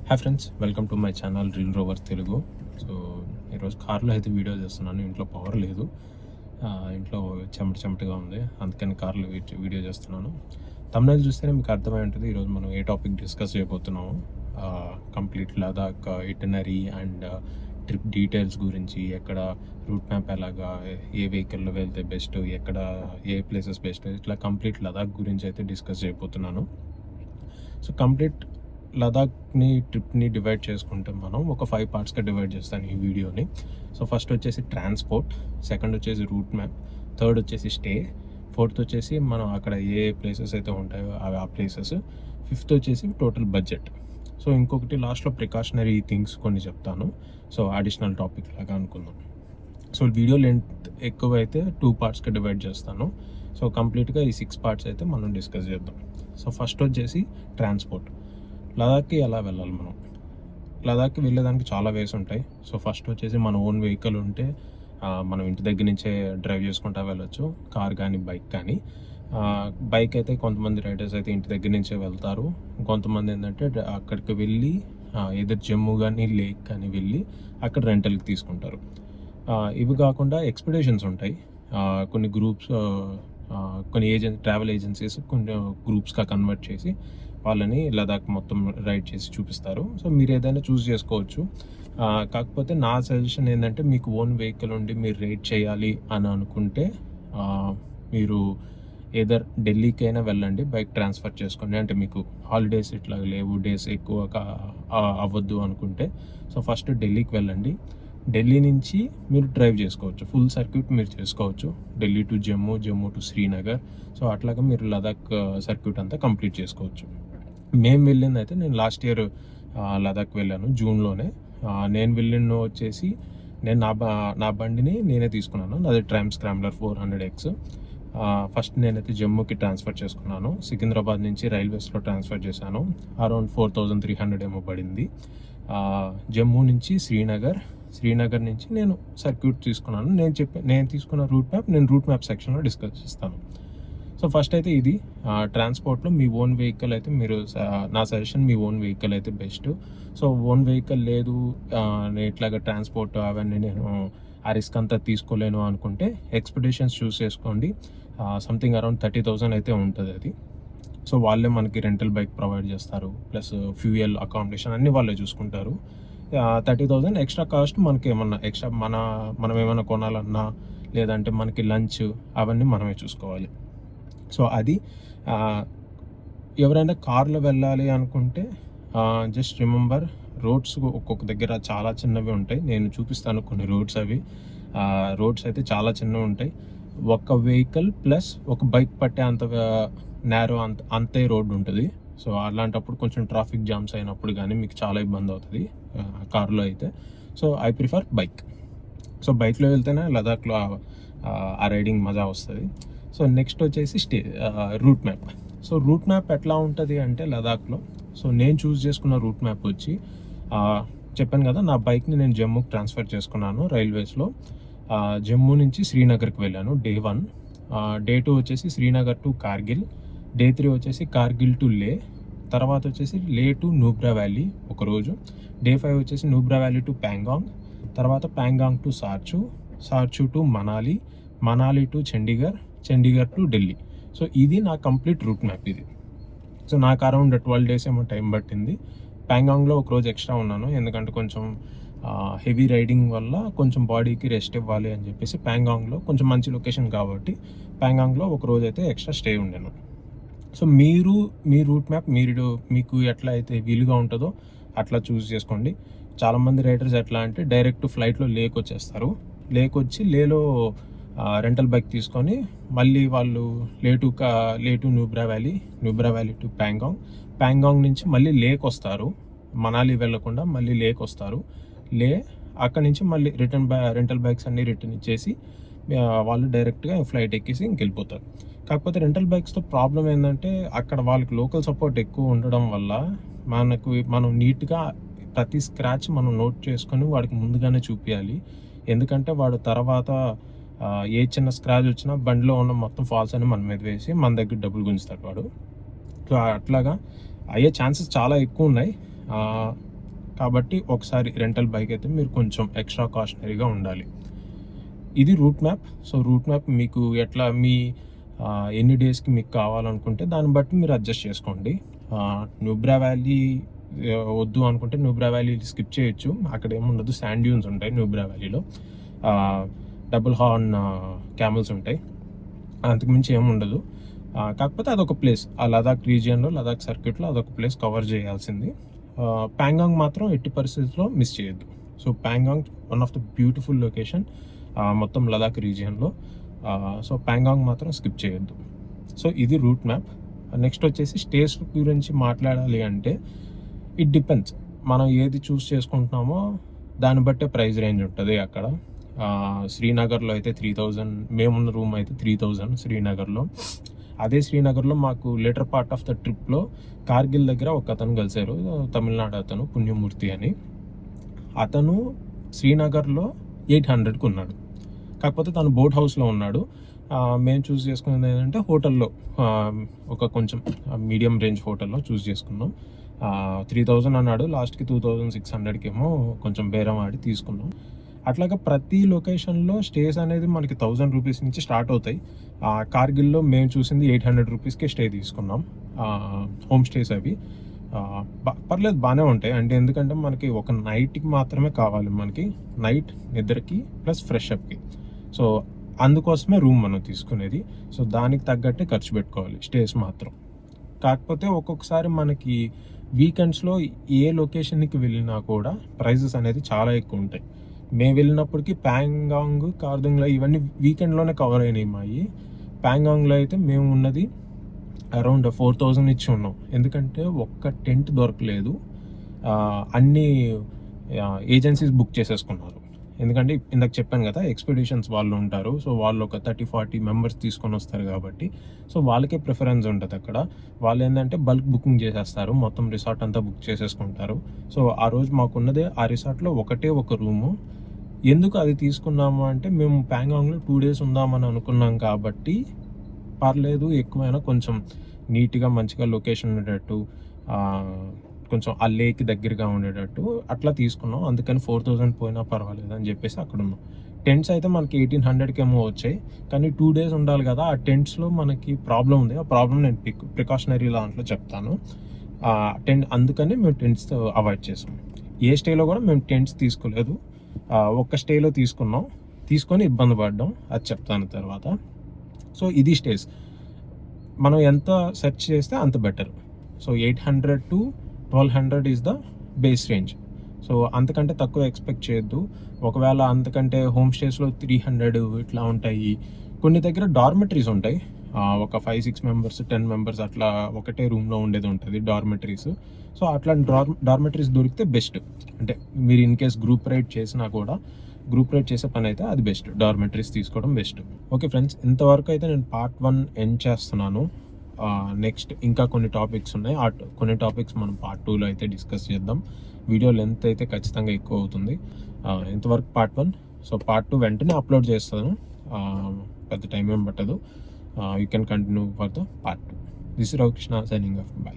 Hi friends, welcome to my channel reel rover Telugu. So ఈరోజు కార్లో అయితే వీడియో చేస్తున్నాను. ఇంట్లో పవర్ లేదు, ఇంట్లో చెమటగా ఉంది, అందుకని కార్లో వీడియో చేస్తున్నాను. తమిళ చూస్తేనే మీకు అర్థమై ఉంటుంది ఈరోజు మనం ఏ టాపిక్ డిస్కస్ చేయబోతున్నాము. Complete Ladakh itinerary and trip details గురించి, ఎక్కడ రూట్ మ్యాప్ ఎలాగా, ఏ వెహికల్లో వెళ్తే బెస్ట్, ఎక్కడ ఏ ప్లేసెస్ బెస్ట్, ఇట్లా కంప్లీట్ లదాఖ్ గురించి అయితే డిస్కస్ చేయబోతున్నాను. సో కంప్లీట్ లదాఖ్ని ట్రిప్ని డివైడ్ చేసుకుంటే మనం ఒక 5 పార్ట్స్గా డివైడ్ చేస్తాను ఈ వీడియోని. సో ఫస్ట్ వచ్చేసి ట్రాన్స్పోర్ట్, సెకండ్ వచ్చేసి రూట్ మ్యాప్, థర్డ్ వచ్చేసి స్టే, ఫోర్త్ వచ్చేసి మనం అక్కడ ఏ ప్లేసెస్ అయితే ఉంటాయో అవి ఆ ప్లేసెస్, ఫిఫ్త్ వచ్చేసి టోటల్ బడ్జెట్. సో ఇంకొకటి లాస్ట్లో ప్రికాషనరీ థింగ్స్ కొన్ని చెప్తాను. సో అడిషనల్ టాపిక్ లాగా అనుకుందాం. సో వీడియో లెంత్ ఎక్కువ అయితే 2 పార్ట్స్గా డివైడ్ చేస్తాను. సో కంప్లీట్గా ఈ 6 పార్ట్స్ అయితే మనం డిస్కస్ చేద్దాం. సో ఫస్ట్ వచ్చేసి ట్రాన్స్పోర్ట్. లదాఖ్కి ఎలా వెళ్ళాలి మనం? లదాఖ్కి వెళ్ళేదానికి చాలా వేస్ ఉంటాయి. సో ఫస్ట్ వచ్చేసి మన ఓన్ వెహికల్ ఉంటే మనం ఇంటి దగ్గర నుంచే డ్రైవ్ చేసుకుంటా వెళ్ళొచ్చు, కార్ కానీ బైక్ కానీ. బైక్ అయితే కొంతమంది రైడర్స్ అయితే ఇంటి దగ్గర నుంచే వెళ్తారు, కొంతమంది ఏంటంటే అక్కడికి వెళ్ళి ఏదో జమ్మూ కానీ లేక్ కానీ వెళ్ళి అక్కడ రెంటల్కి తీసుకుంటారు. ఇవి కాకుండా ఎక్స్పెడిషన్స్ ఉంటాయి. కొన్ని గ్రూప్స్, కొన్ని ట్రావెల్ ఏజెన్సీస్ కొన్ని గ్రూప్స్గా కన్వర్ట్ చేసి వాళ్ళని లదాఖ్ మొత్తం రైడ్ చేసి చూపిస్తారు. సో మీరు ఏదైనా చూస్ చేసుకోవచ్చు. కాకపోతే నా సజెషన్ ఏంటంటే, మీకు ఓన్ వెహికల్ ఉండి మీరు రైడ్ చేయాలి అని అనుకుంటే మీరు ఏదర్ ఢిల్లీకైనా వెళ్ళండి, బైక్ ట్రాన్స్ఫర్ చేసుకోండి. అంటే మీకు హాలిడేస్ ఇట్లా లేవు, డేస్ ఎక్కువ అవ్వద్దు అనుకుంటే సో ఫస్ట్ ఢిల్లీకి వెళ్ళండి. ఢిల్లీ నుంచి మీరు డ్రైవ్ చేసుకోవచ్చు, ఫుల్ సర్క్యూట్ మీరు చేసుకోవచ్చు, Delhi to Jammu, Jammu to Srinagar. So అట్లాగా మీరు లదాఖ్ సర్క్యూట్ అంతా కంప్లీట్ చేసుకోవచ్చు. మేము వెళ్ళింది అయితే, నేను లాస్ట్ ఇయర్ లదాఖ్ వెళ్ళాను జూన్లోనే. నేను వెళ్ళిన వచ్చేసి నేను నా బండిని నేనే తీసుకున్నాను, నాది ట్రైమ్ స్క్రాంబ్లర్ 400X. ఫస్ట్ నేనైతే జమ్మూకి ట్రాన్స్ఫర్ చేసుకున్నాను, సికింద్రాబాద్ నుంచి రైల్వేస్లో ట్రాన్స్ఫర్ చేశాను. అరౌండ్ 4300 ఏమో పడింది. జమ్మూ నుంచి శ్రీనగర్ నుంచి నేను సర్క్యూట్ తీసుకున్నాను. నేను తీసుకున్న రూట్ మ్యాప్ నేను రూట్ మ్యాప్ సెక్షన్లో డిస్కస్ చేస్తాను. సో ఫస్ట్ అయితే ఇది ట్రాన్స్పోర్ట్లో మీ ఓన్ వెహికల్ అయితే మీరు, నా సజెషన్ మీ ఓన్ వెహికల్ అయితే బెస్ట్. సో ఓన్ వెహికల్ లేదు, నేను ఇట్లాగా ట్రాన్స్పోర్ట్ అవన్నీ నేను ఆ రిస్క్ అంతా తీసుకోలేను అనుకుంటే ఎక్స్పెడిషన్స్ చూస్ చేసుకోండి. సంథింగ్ అరౌండ్ 30,000 అయితే ఉంటుంది అది. సో వాళ్ళే మనకి రెంటల్ బైక్ ప్రొవైడ్ చేస్తారు, ప్లస్ ఫ్యూయల్, అకామిడేషన్ అన్నీ వాళ్ళే చూసుకుంటారు. 30,000 ఎక్స్ట్రా కాస్ట్. మనకి ఏమన్నా ఎక్స్ట్రా మనం ఏమైనా కొనాలన్నా, లేదంటే మనకి లంచ్ అవన్నీ మనమే చూసుకోవాలి. సో అది ఎవరైనా కార్లో వెళ్ళాలి అనుకుంటే జస్ట్ రిమెంబర్, రోడ్స్ ఒక్కొక్క దగ్గర చాలా చిన్నవి ఉంటాయి. నేను చూపిస్తాను కొన్ని రోడ్స్. అవి రోడ్స్ అయితే చాలా చిన్నవి ఉంటాయి. ఒక వెహికల్ ప్లస్ ఒక బైక్ పట్టే అంత నేరో అంతే రోడ్డు ఉంటుంది. సో అలాంటప్పుడు కొంచెం ట్రాఫిక్ జామ్స్ అయినప్పుడు కానీ మీకు చాలా ఇబ్బంది అవుతుంది కార్లో అయితే. So I prefer bike. So బైక్లో వెళ్తేనే లదాఖ్లో ఆ రైడింగ్ మజా వస్తుంది. సో నెక్స్ట్ వచ్చేసి route map. So route map ఎట్లా ఉంటుంది అంటే లదాఖ్లో, సో నేను చూస్ చేసుకున్న రూట్ మ్యాప్ వచ్చి, చెప్పాను కదా నా బైక్ని నేను జమ్మూకి ట్రాన్స్ఫర్ చేసుకున్నాను రైల్వేస్లో. జమ్మూ నుంచి శ్రీనగర్కి వెళ్ళాను డే 1. డే 2 వచ్చేసి శ్రీనగర్ టు కార్గిల్, డే 3 వచ్చేసి కార్గిల్ టు లే, తర్వాత వచ్చేసి లే టు నూబ్రా వ్యాలీ ఒకరోజు, డే 5 వచ్చేసి నూబ్రా వ్యాలీ టు ప్యాంగాంగ్, తర్వాత Pangong to Sarchu to Manali to Chandigarh to Delhi. So ఇది నా కంప్లీట్ రూట్ మ్యాప్ ఇది. సో నాకు అరౌండ్ 12 days ఏమో టైం పట్టింది. ప్యాంగాంగ్లో ఒక రోజు ఎక్స్ట్రా ఉన్నాను, ఎందుకంటే కొంచెం హెవీ రైడింగ్ వల్ల కొంచెం బాడీకి రెస్ట్ ఇవ్వాలి అని చెప్పేసి ప్యాంగాంగ్లో కొంచెం మంచి లొకేషన్ కాబట్టి ప్యాంగాంగ్లో ఒక రోజు అయితే ఎక్స్ట్రా స్టే ఉండాను. సో మీరు మీ రూట్ మ్యాప్ మీకు ఎట్లా అయితే వీలుగా ఉంటుందో అట్లా చూస్ చేసుకోండి. చాలామంది రైడర్స్ ఎట్లా అంటే డైరెక్ట్ ఫ్లైట్లో లేక్ వచ్చేస్తారు, లేక్ వచ్చి లేలో రెంటల్ బైక్ తీసుకొని మళ్ళీ వాళ్ళు లే to Nubra valley to Pangong నుంచి మళ్ళీ లేక్ వస్తారు, మనాలి వెళ్ళకుండా మళ్ళీ లేక్ వస్తారు. అక్కడి నుంచి మళ్ళీ రెంటల్ బైక్స్ అన్నీ రిటర్న్ ఇచ్చేసి వాళ్ళు డైరెక్ట్గా ఫ్లైట్ ఎక్కేసి ఇంకెళ్ళిపోతారు. కాకపోతే రెంటల్ బైక్స్తో ప్రాబ్లం ఏంటంటే అక్కడ వాళ్ళకి లోకల్ సపోర్ట్ ఎక్కువ ఉండడం వల్ల మనం నీట్గా ప్రతి స్క్రాచ్ మనం నోట్ చేసుకొని వాడికి ముందుగానే చూపించాలి. ఎందుకంటే వాడు తర్వాత ఏ చిన్న స్క్రాచ్ వచ్చినా బండిలో ఉన్న మొత్తం ఫాల్స్ అని మన మీద వేసి మన దగ్గర డబ్బులు గుంజుతాడు వాడు. సో అట్లాగా అయ్యే ఛాన్సెస్ చాలా ఎక్కువ ఉన్నాయి. కాబట్టి ఒకసారి రెంటల్ బైక్ అయితే మీరు కొంచెం ఎక్స్ట్రా కాషనరీగా ఉండాలి. ఇది route map. So route map మీకు ఎట్లా మీ ఎన్ని డేస్కి మీకు కావాలనుకుంటే దాన్ని బట్టి మీరు అడ్జస్ట్ చేసుకోండి. న్యూబ్రా వ్యాలీ వద్దు అనుకుంటే న్యూబ్రా వ్యాలీ స్కిప్ చేయొచ్చు. అక్కడ ఏముండదు, శాండ్ డ్యూన్స్ ఉంటాయి న్యూబ్రా వ్యాలీలో, డబుల్ హార్న్ క్యామెల్స్ ఉంటాయి, అంతకుమించి ఏముండదు. కాకపోతే అదొక ప్లేస్, ఆ లదాఖ్ రీజియన్లో లదాఖ్ సర్క్యూట్లో అదొక ప్లేస్ కవర్ చేయాల్సింది. ప్యాంగాంగ్ మాత్రం ఎట్టి పరిస్థితుల్లో మిస్ చేయొద్దు. So Pangong one of the beautiful location మొత్తం లదాఖ్ రీజియన్లో. సో ప్యాంగాంగ్ మాత్రం స్కిప్ చేయొద్దు. సో ఇది రూట్ మ్యాప్. నెక్స్ట్ వచ్చేసి స్టేస్ గురించి మాట్లాడాలి అంటే ఇట్ డిపెండ్స్, మనం ఏది చూస్ చేసుకుంటున్నామో దాన్ని బట్టే ప్రైస్ రేంజ్ ఉంటుంది అక్కడ. శ్రీనగర్లో అయితే 3000, మేమున్న రూమ్ అయితే 3000 శ్రీనగర్లో. అదే శ్రీనగర్లో మాకు లేటర్ పార్ట్ ఆఫ్ ద ట్రిప్లో కార్గిల్ దగ్గర ఒక అతను కలిశారు, తమిళనాడు అతను, పుణ్యమూర్తి అని. అతను శ్రీనగర్లో 800కి ఉన్నాడు, కాకపోతే తను బోట్ హౌస్లో ఉన్నాడు. మేము చూస్ చేసుకున్నది ఏంటంటే హోటల్లో, ఒక కొంచెం మీడియం రేంజ్ హోటల్లో చూస్ చేసుకున్నాం. 3000 అన్నాడు, లాస్ట్కి 2600కి ఏమో కొంచెం బేరం ఆడి తీసుకున్నాం. అట్లాగా ప్రతి లొకేషన్లో స్టేస్ అనేది మనకి 1000 రూపీస్ నుంచి స్టార్ట్ అవుతాయి. కార్గిల్లో మేము చూసింది 800 రూపీస్కే స్టే తీసుకున్నాం. హోమ్ స్టేస్ అవి పర్లేదు, బాగానే ఉంటాయి. అంటే ఎందుకంటే మనకి ఒక నైట్కి మాత్రమే కావాలి, మనకి నైట్ నిద్రకి ప్లస్ ఫ్రెష్ అప్కి. సో అందుకోసమే రూమ్ మనం తీసుకునేది. సో దానికి తగ్గట్టే ఖర్చు పెట్టుకోవాలి స్టేస్ మాత్రం. కాకపోతే ఒక్కొక్కసారి మనకి వీకెండ్స్లో ఏ లొకేషన్కి వెళ్ళినా కూడా ప్రైజెస్ అనేది చాలా ఎక్కువ ఉంటాయి. మేము వెళ్ళినప్పటికీ ప్యాంగాంగ్, కార్దుంగ్లా ఇవన్నీ వీకెండ్లోనే కవర్ అయినాయి మావి. ప్యాంగాంగ్లో అయితే మేము ఉన్నది అరౌండ్ 4000 ఇచ్చి ఉన్నాం, ఎందుకంటే ఒక్క టెంట్ దొరకలేదు. అన్ని ఏజెన్సీస్ బుక్ చేసేసుకున్నారు. ఎందుకంటే ఇందాక చెప్పాను కదా, ఎక్స్పెడిషన్స్ వాళ్ళు ఉంటారు. సో వాళ్ళు ఒక 30-40 మెంబర్స్ తీసుకొని వస్తారు కాబట్టి సో వాళ్ళకే ప్రిఫరెన్స్ ఉంటుంది అక్కడ. వాళ్ళు ఏంటంటే బల్క్ బుకింగ్ చేసేస్తారు, మొత్తం రిసార్ట్ అంతా బుక్ చేసేసుకుంటారు. సో ఆ రోజు మాకున్నదే ఆ రిసార్ట్లో ఒకటే ఒక రూము. ఎందుకు అది తీసుకున్నాము అంటే మేము ప్యాంగాంగ్లో 2 days ఉందామని అనుకున్నాం కాబట్టి పర్లేదు, ఎక్కువైనా కొంచెం నీట్గా మంచిగా లొకేషన్ ఉండేటట్టు, కొంచెం ఆ లేక్ దగ్గరగా ఉండేటట్టు అట్లా తీసుకున్నాం. అందుకని 4000 పోయినా పర్వాలేదు అని చెప్పేసి అక్కడ ఉన్నాం. టెంట్స్ అయితే మనకి 1800కి ఏమో వచ్చాయి, కానీ 2 days ఉండాలి కదా. ఆ టెంట్స్లో మనకి ప్రాబ్లం ఉంది. ఆ ప్రాబ్లం నేను ప్రికాషనరీ దాంట్లో చెప్తాను. అందుకని మేము టెంట్స్ అవాయిడ్ చేసాం. ఏ స్టేలో కూడా మేము టెంట్స్ తీసుకోలేదు, ఒక్క స్టేలో తీసుకొని ఇబ్బంది పడ్డాం, అది చెప్తాను తర్వాత. సో ఇది స్టేస్ మనం ఎంత సెర్చ్ చేస్తే అంత better. So 800 to 1200 is the base range. So అంతకంటే తక్కువ ఎక్స్పెక్ట్ చేయొద్దు. ఒకవేళ అంతకంటే హోమ్ స్టేస్లో 300 ఇట్లా ఉంటాయి. కొన్ని దగ్గర డార్మెటరీస్ ఉంటాయి, ఒక 5-6 మెంబర్స్ 10 మెంబర్స్ అట్లా ఒకటే రూమ్లో ఉండేది ఉంటుంది డార్మెటరీస్. సో అట్లా డార్మెటరీస్ దొరికితే బెస్ట్. అంటే మీరు ఇన్ కేస్ గ్రూప్ రైడ్ చేసినా కూడా, గ్రూప్ రైడ్ చేసే పని అయితే అది బెస్ట్, డార్మెటరీస్ తీసుకోవడం బెస్ట్. ఓకే ఫ్రెండ్స్, ఇంతవరకు అయితే నేను పార్ట్ 1 ఎండ్ చేస్తున్నాను. నెక్స్ట్ ఇంకా కొన్ని టాపిక్స్ ఉన్నాయి, కొన్ని టాపిక్స్ మనం పార్ట్ 2లో అయితే డిస్కస్ చేద్దాం. వీడియో లెంత్ అయితే ఖచ్చితంగా ఎక్కువ అవుతుంది. ఇంతవరకు పార్ట్ 1. సో పార్ట్ 2 వెంటనే అప్లోడ్ చేస్తాను, పెద్ద టైం ఏం పట్టదు. You can continue for the part 2. This is Ravikrishna signing off. By.